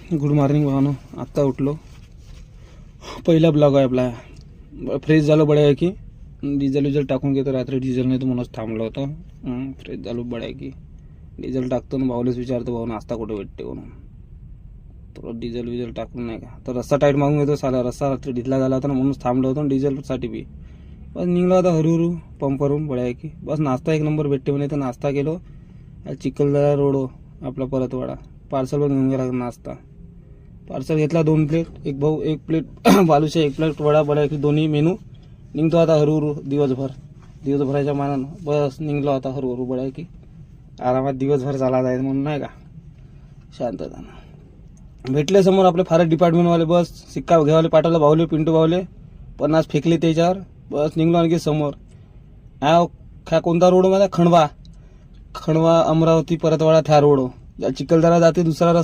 Good morning भावानो. आत्ता उठलो. पहिला ब्लॉग आहे आपला. फ्रेश झालो बड्या की डिझेल टाकून घेतो. रात्री डिझेल नाही तर म्हणूनच थांबलो होतो. फ्रेश झालो बड्या की डिझेल टाकतो ना. भाऊलेच विचारतो भाऊ नाश्ता कुठे भेटते म्हणून. तर डिझेल टाकून नाही का तर रस्ता टाईट मागून घेतो. साला रस्ता रात्री ढिला झाला होता ना म्हणूनच थांबलो होतो. डिझेलसाठी बी बस निघला होता हरू पंपवरून बड्या की. बस नाश्ता एक नंबर भेटते म्हणे तर नाश्ता केलो. चिखलदरा रोड आपला परतवाडा. पार्सल पण घेऊन गेला नाश्ता. पार्सल घेतला 2 प्लेट. एक भाऊ 1 प्लेट बालुशा 1 प्लेट वडा बड्या की दोन्ही मेनू. निघतो आता हरू दिवसभराच्या मानानं. बस निघलो आता हरू बड्या की आरामात दिवसभर चाला जायचं म्हणून नाही का शांततानं. भेटले समोर आपले फॉरेस्ट डिपार्टमेंटवाले. बस सिक्का घ्यावाले पाठवलं भाऊले पिंटू भाऊले. 50 फेकले त्याच्यावर. बस निघलो आणखी समोर. हा कोणता रोड माझा खंडवा अमरावती परतवाडा त्या रोड. चिखलदरा जाते दुसरा